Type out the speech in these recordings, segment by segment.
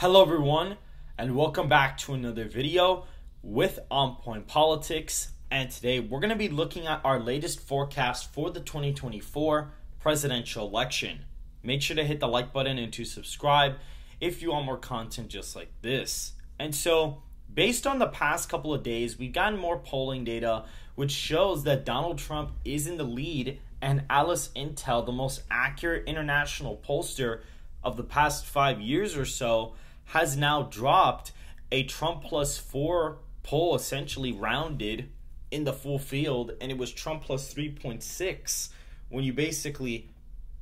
Hello everyone, and welcome back to another video with On Point Politics. And today we're going to be looking at our latest forecast for the 2024 presidential election. Make sure to hit the like button and to subscribe if you want more content just like this. And so, based on the past couple of days, we've gotten more polling data which shows that Donald Trump is in the lead, and Alice Intel, the most accurate international pollster of the past 5 years or so, has now dropped a Trump plus 4 poll, essentially rounded in the full field, and it was Trump plus 3.6 when you basically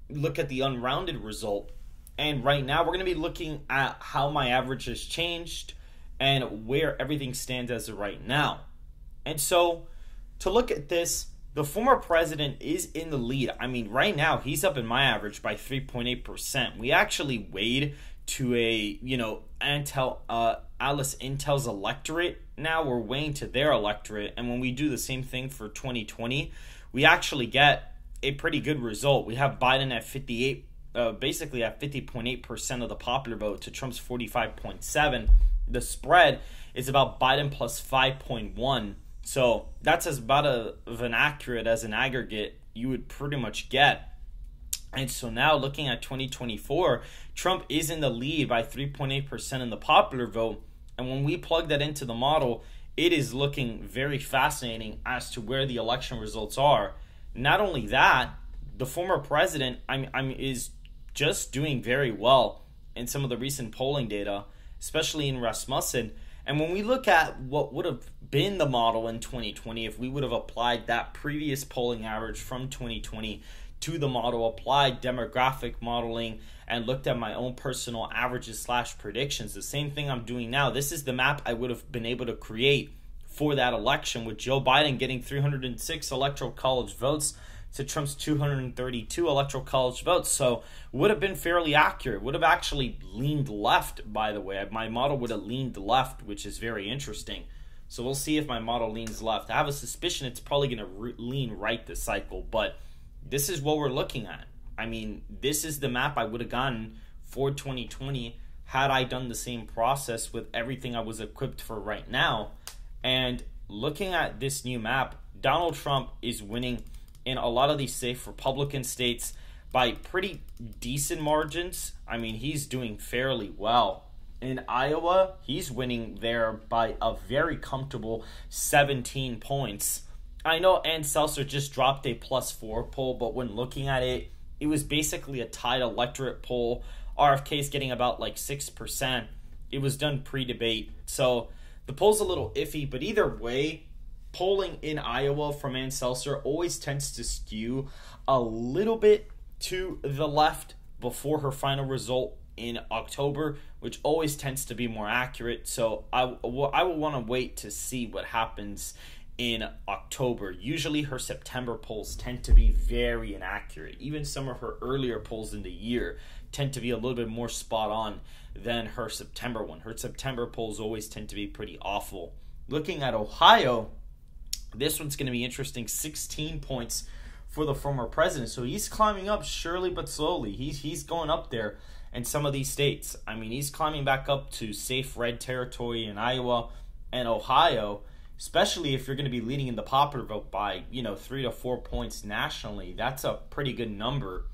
look at the unrounded result. And right now we're going to be looking at how my average has changed and where everything stands as of right now. And so to look at this, the former president is in the lead. I mean, right now he's up in my average by 3.8%. We actually weighed to a, Alice Intel's electorate. Now we're weighing to their electorate. And when we do the same thing for 2020, we actually get a pretty good result. We have Biden at 58, basically at 50.8% of the popular vote to Trump's 45.7. The spread is about Biden plus 5.1. So that's as about of an accurate as an aggregate you would pretty much get. And so now looking at 2024, Trump is in the lead by 3.8% in the popular vote. And when we plug that into the model, it is looking very fascinating as to where the election results are. Not only that, the former president is just doing very well in some of the recent polling data, especially in Rasmussen. And when we look at what would have been the model in 2020, if we would have applied that previous polling average from 2020 to the model, applied demographic modeling, and looked at my own personal averages / predictions, the same thing I'm doing now. This is the map I would have been able to create for that election, with Joe Biden getting 306 electoral college votes to Trump's 232 electoral college votes. So would have been fairly accurate. Would have actually leaned left, by the way. My model would have leaned left, which is very interesting. So we'll see if my model leans left. I have a suspicion it's probably going to lean right this cycle, but this is what we're looking at. I mean, this is the map I would have gotten for 2020 had I done the same process with everything I was equipped for right now. And looking at this new map, Donald Trump is winning in a lot of these safe Republican states by pretty decent margins. I mean, he's doing fairly well. In Iowa, he's winning there by a very comfortable 17 points. I know Ann Seltzer just dropped a +4 poll, but when looking at it, it was basically a tied electorate poll. RFK's getting about 6%. It was done pre-debate. So the poll's a little iffy, but either way, polling in Iowa from Ann Seltzer always tends to skew a little bit to the left before her final result in October, which always tends to be more accurate. So I will want to wait to see what happens in October. Usually her September polls tend to be very inaccurate. Even some of her earlier polls in the year tend to be a little bit more spot on than her September one. Her September polls always tend to be pretty awful. Looking at Ohio, this one's going to be interesting. 16 points for the former president. So he's climbing up surely but slowly. He's going up there in some of these states. I mean, he's climbing back up to safe red territory in Iowa and Ohio, especially if you're going to be leading in the popular vote by, 3 to 4 points nationally. That's a pretty good number.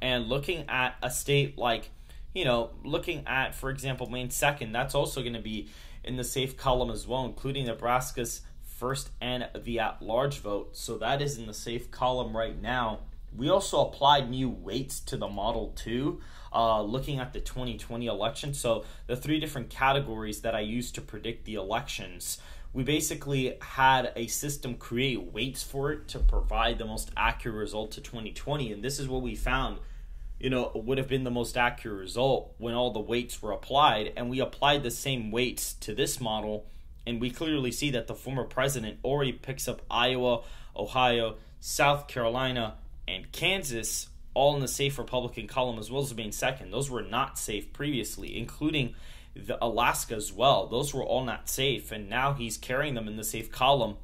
And looking at a state like, looking at, for example, Maine second, that's also going to be in the safe column as well, including Nebraska's first and the at-large vote. So that is in the safe column right now. We also applied new weights to the model too, looking at the 2020 election. So the 3 different categories that I used to predict the elections, we basically had a system create weights for it to provide the most accurate result to 2020. And this is what we found, would have been the most accurate result when all the weights were applied. And we applied the same weights to this model, and we clearly see that the former president already picks up Iowa, Ohio, South Carolina, and Kansas, all in the safe Republican column, as well as being second. Those were not safe previously, including the Alaska as well. Those were all not safe, and now he's carrying them in the safe column.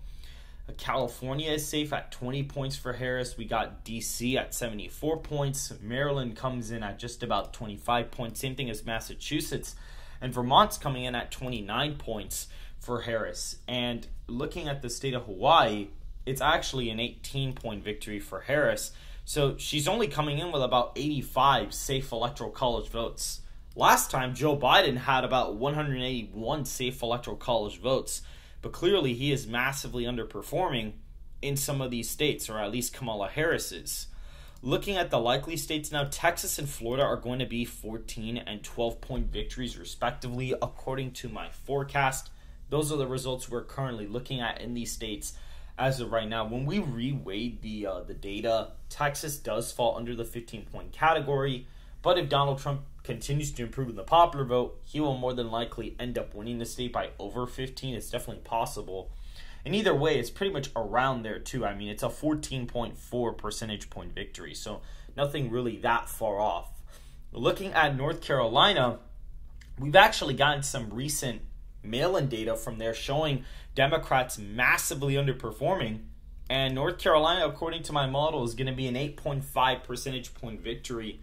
California is safe at 20 points for Harris. We got D.C. at 74 points. Maryland comes in at just about 25 points. Same thing as Massachusetts And Vermont's coming in at 29 points for Harris. And looking at the state of Hawaii, it's actually an 18-point victory for Harris. So she's only coming in with about 85 safe electoral college votes. Last time, Joe Biden had about 181 safe electoral college votes. But clearly, he is massively underperforming in some of these states, or at least Kamala Harris is. Looking at the likely states now, Texas and Florida are going to be 14 and 12-point victories respectively, according to my forecast. Those are the results we're currently looking at in these states as of right now. When we reweighed the data, Texas does fall under the 15-point category, but if Donald Trump continues to improve in the popular vote, he will more than likely end up winning the state by over 15. It's definitely possible. And either way, it's pretty much around there too. I mean, it's a 14.4 percentage point victory, so nothing really that far off. Looking at North Carolina, we've actually gotten some recent mail-in data from there showing Democrats massively underperforming. And North Carolina, according to my model, is going to be an 8.5 percentage point victory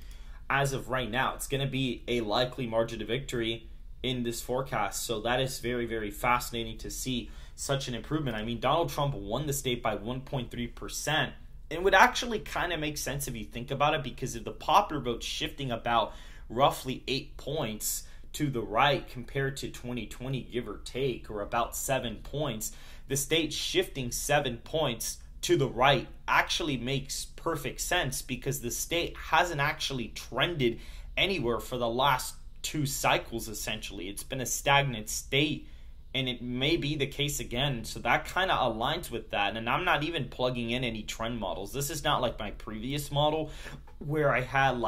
as of right now. It's going to be a likely margin of victory in this forecast. So that is very, very fascinating to see such an improvement. I mean, Donald Trump won the state by 1.3%. It would actually kind of make sense if you think about it, because if the popular vote's shifting about roughly 8 points to the right compared to 2020, give or take, or about 7 points, the state shifting 7 points to the right actually makes perfect sense, because the state hasn't actually trended anywhere for the last 2 cycles, essentially. It's been a stagnant state, and it may be the case again. So that kind of aligns with that. And I'm not even plugging in any trend models. This is not like my previous model where I had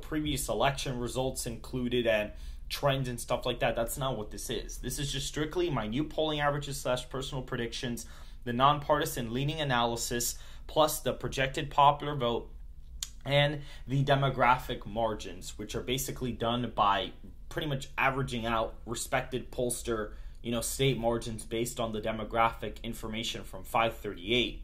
previous election results included and trends and stuff like that. That's not what this is. This is just strictly my new polling averages / personal predictions, the nonpartisan leaning analysis, plus the projected popular vote and the demographic margins, which are basically done by pretty much averaging out respected pollster state margins based on the demographic information from 538.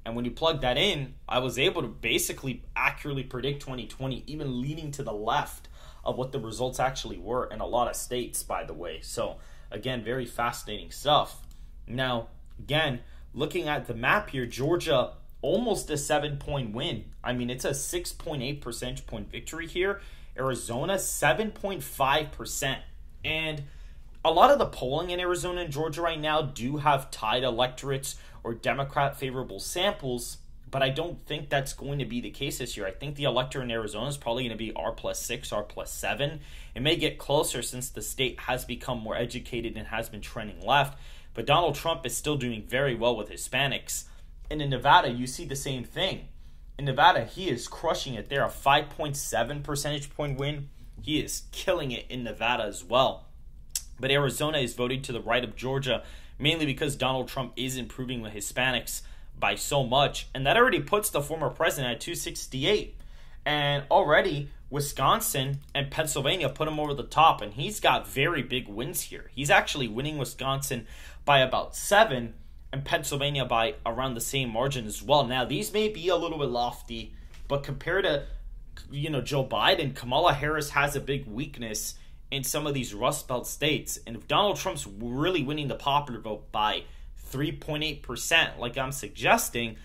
And when you plug that in, I was able to basically accurately predict 2020, even leaning to the left of what the results actually were in a lot of states, by the way. So, again, very fascinating stuff. Now, again, looking at the map here, Georgia, almost a 7-point win. I mean, it's a 6.8 percentage point victory here. Arizona, 7.5%. And a lot of the polling in Arizona and Georgia right now do have tied electorates or Democrat favorable samples, but I don't think that's going to be the case this year. I think the electorate in Arizona is probably going to be R+6, R+7. It may get closer since the state has become more educated and has been trending left, but Donald Trump is still doing very well with Hispanics. And in Nevada, you see the same thing. In Nevada, he is crushing it there, a 5.7 percentage point win. He is killing it in Nevada as well. But Arizona is voting to the right of Georgia, mainly because Donald Trump is improving with Hispanics by so much. And that already puts the former president at 268. And already, Wisconsin and Pennsylvania put him over the top. And he's got very big wins here. He's actually winning Wisconsin by about 7 and Pennsylvania by around the same margin as well. Now, these may be a little bit lofty, but compared to, Joe Biden, Kamala Harris has a big weakness in some of these Rust Belt states. And if Donald Trump's really winning the popular vote by 3.8%, like I'm suggesting,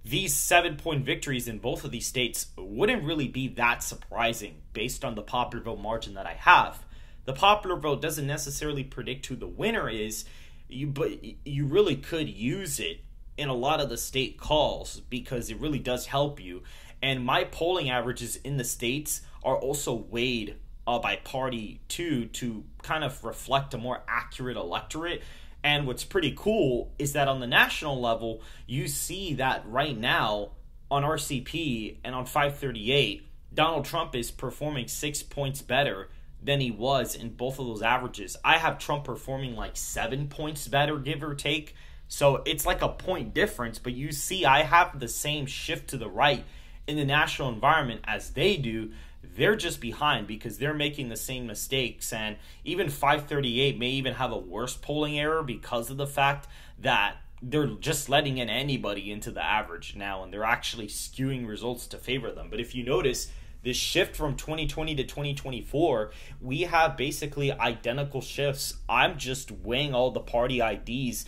these 7-point victories in both of these states wouldn't really be that surprising based on the popular vote margin that I have. The popular vote doesn't necessarily predict who the winner is, but you really could use it in a lot of the state calls because it really does help you. And my polling averages in the states are also weighed by party too, to kind of reflect a more accurate electorate. And what's pretty cool is that on the national level, you see that right now on RCP and on 538, Donald Trump is performing 6 points better than he was in both of those averages. I have Trump performing like 7 points better, give or take. So it's like a point difference, but you see I have the same shift to the right in the national environment as they do. They're just behind because they're making the same mistakes. And even 538 may even have a worse polling error because of the fact that they're just letting in anybody into the average now, and they're actually skewing results to favor them. But if you notice, this shift from 2020 to 2024, we have basically identical shifts. I'm just weighing all the party IDs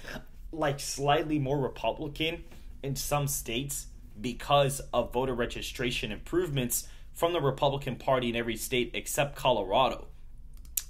like slightly more Republican in some states because of voter registration improvements from the Republican Party in every state except Colorado.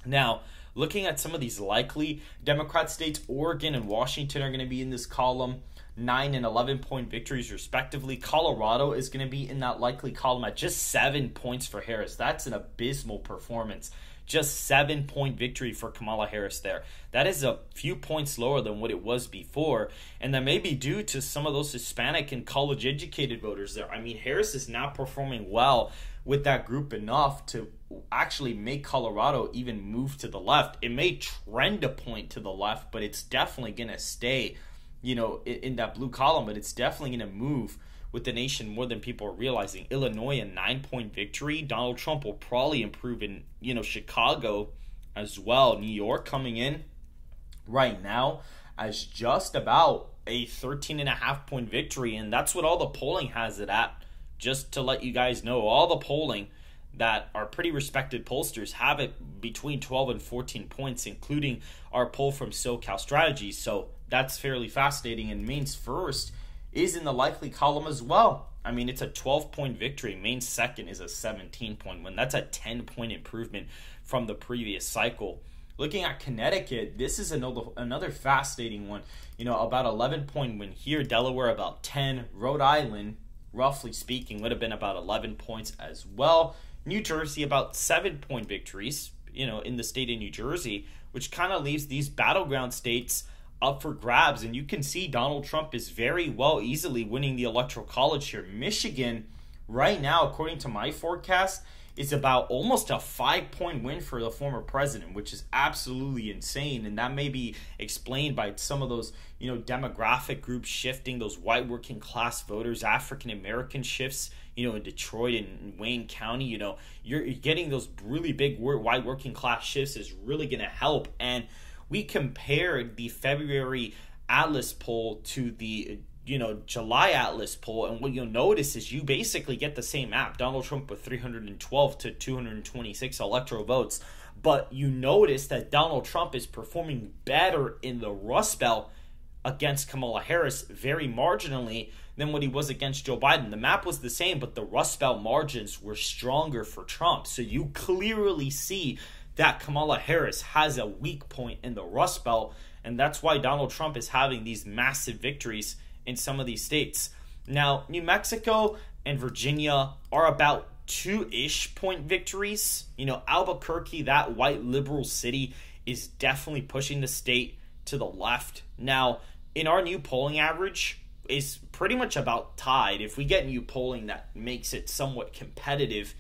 Now, looking at some of these likely Democrat states, Oregon and Washington are going to be in this column, 9 and 11 point victories respectively. Colorado is going to be in that likely column at just 7 points for Harris. That's an abysmal performance. Just 7 point victory for Kamala Harris there. That is a few points lower than what it was before, and that may be due to some of those Hispanic and college educated voters there. I mean, Harris is now performing well with that group enough to actually make Colorado even move to the left. It may trend a point to the left, but it's definitely going to stay, in that blue column, but it's definitely going to move with the nation more than people are realizing. Illinois, a 9-point victory. Donald Trump will probably improve in, Chicago as well. New York coming in right now as just about a 13.5-point victory, and that's what all the polling has it at. Just to let you guys know, all the polling that are pretty respected pollsters have it between 12 and 14 points, including our poll from SoCal Strategies. So that's fairly fascinating. And Maine's first is in the likely column as well. I mean, it's a 12-point victory. Maine's second is a 17-point win. That's a 10-point improvement from the previous cycle. Looking at Connecticut, this is another fascinating one. About 11-point win here. Delaware about 10. Rhode Island, roughly speaking, would have been about 11 points as well. New Jersey, about 7-point victories, in the state of New Jersey, which kind of leaves these battleground states up for grabs. And you can see Donald Trump is very well easily winning the Electoral College here. Michigan, right now, according to my forecast, is about almost a 5-point win for the former president, which is absolutely insane. And that may be explained by some of those, demographic groups shifting, those white working class voters, African American shifts, in Detroit and Wayne County. You're getting those really big white working class shifts is really going to help. And we compared the February Atlas poll to the July Atlas poll, and what you'll notice is you basically get the same map. Donald Trump with 312 to 226 electoral votes, but you notice that Donald Trump is performing better in the Rust Belt against Kamala Harris very marginally than what he was against Joe Biden. The map was the same, but the Rust Belt margins were stronger for Trump. So you clearly see that Kamala Harris has a weak point in the Rust Belt, and that's why Donald Trump is having these massive victories in some of these states. Now, New Mexico and Virginia are about 2-ish point victories. Albuquerque, that white liberal city, is definitely pushing the state to the left. Now, in our new polling average, is pretty much about tied. If we get new polling that makes it somewhat competitive,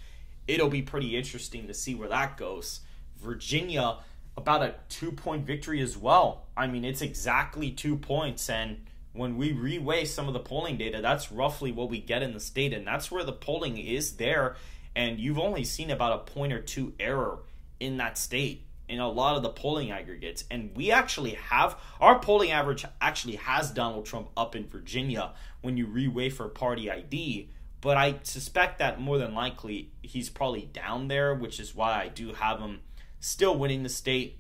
it'll be pretty interesting to see where that goes. Virginia, about a 2-point victory as well. I mean, it's exactly 2 points, and when we reweigh some of the polling data, that's roughly what we get in the state, and that's where the polling is there, and you've only seen about a point or two error in that state in a lot of the polling aggregates. And we actually have, our polling average actually has Donald Trump up in Virginia when you reweigh for party ID, but I suspect that more than likely he's probably down there, which is why I do have him still winning the state,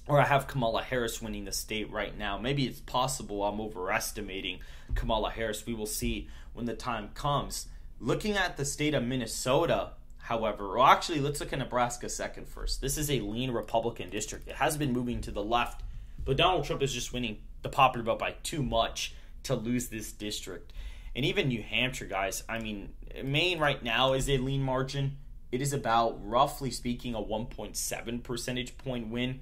or I have Kamala Harris winning the state right now. Maybe it's possible I'm overestimating Kamala Harris. We will see when the time comes. Looking at the state of Minnesota, however, well, actually, let's look at Nebraska second first. This is a lean Republican district. It has been moving to the left, but Donald Trump is just winning the popular vote by too much to lose this district. And even New Hampshire, guys, I mean, Maine right now is a lean margin. It is about, roughly speaking, a 1.7 percentage point win.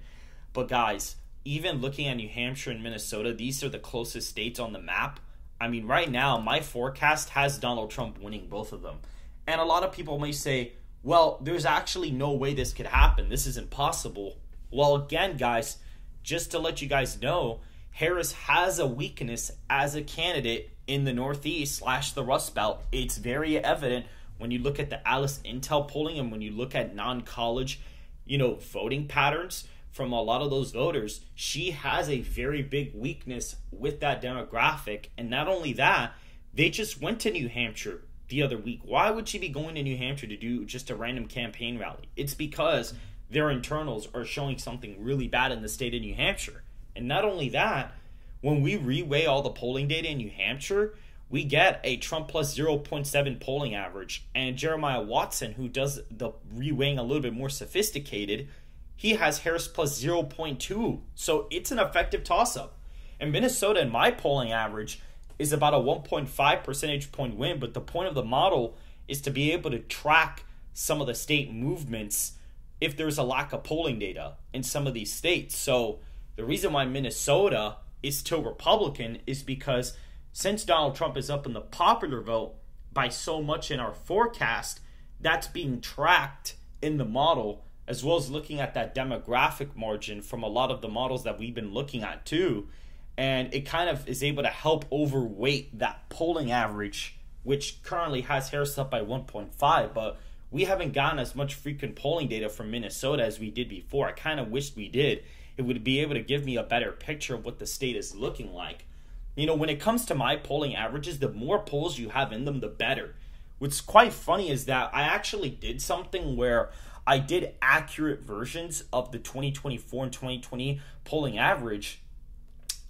But guys, even looking at New Hampshire and Minnesota, these are the closest states on the map. I mean, right now, my forecast has Donald Trump winning both of them. And a lot of people may say, well, there's actually no way this could happen. This isn't possible. Well, again, guys, just to let you guys know, Harris has a weakness as a candidate in the Northeast / the Rust Belt. It's very evident when you look at the Alice Intel polling and when you look at non-college, voting patterns from a lot of those voters. She has a very big weakness with that demographic. And not only that, they just went to New Hampshire the other week. Why would she be going to New Hampshire to do just a random campaign rally? It's because their internals are showing something really bad in the state of New Hampshire. And not only that, when we reweigh all the polling data in New Hampshire, we get a Trump plus 0.7 polling average. And Jeremiah Watson, who does the reweighing a little bit more sophisticated, he has Harris plus 0.2. So it's an effective toss-up. In Minnesota, in my polling average, is about a 1.5 percentage point win. But the point of the model is to be able to track some of the state movements if there's a lack of polling data in some of these states. So the reason why Minnesota is still Republican is because since Donald Trump is up in the popular vote by so much in our forecast, that's being tracked in the model, as well as looking at that demographic margin from a lot of the models that we've been looking at too. And it kind of is able to help overweight that polling average, which currently has Harris up by 1.5, but we haven't gotten as much frequent polling data from Minnesota as we did before. I kind of wished we did. It would be able to give me a better picture of what the state is looking like. You know, when it comes to my polling averages, the more polls you have in them, the better. What's quite funny is that I actually did something where I did accurate versions of the 2024 and 2020 polling average.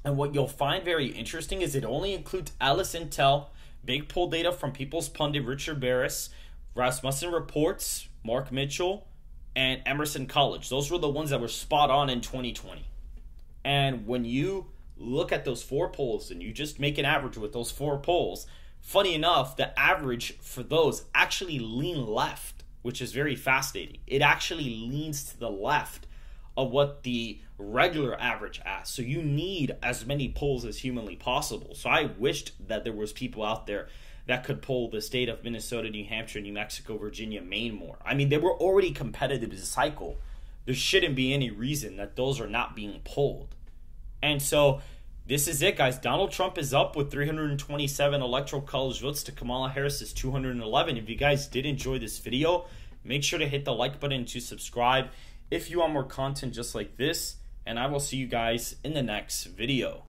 And what you'll find very interesting is it only includes Ellis Intel, big poll data from People's Pundit, Richard Barris, Rasmussen Reports, Mark Mitchell, and Emerson College. Those were the ones that were spot on in 2020. And when you look at those 4 polls and you just make an average with those 4 polls, funny enough, the average for those actually lean left, which is very fascinating. It actually leans to the left of what the regular average asks. So you need as many polls as humanly possible. So I wished that there was people out there that could poll the state of Minnesota, New Hampshire, New Mexico, Virginia, Maine more. I mean, they were already competitive this cycle. There shouldn't be any reason that those are not being polled. And so this is it, guys. Donald Trump is up with 327 electoral college votes to Kamala Harris's 211. If you guys did enjoy this video, make sure to hit the like button to subscribe if you want more content just like this. And I will see you guys in the next video.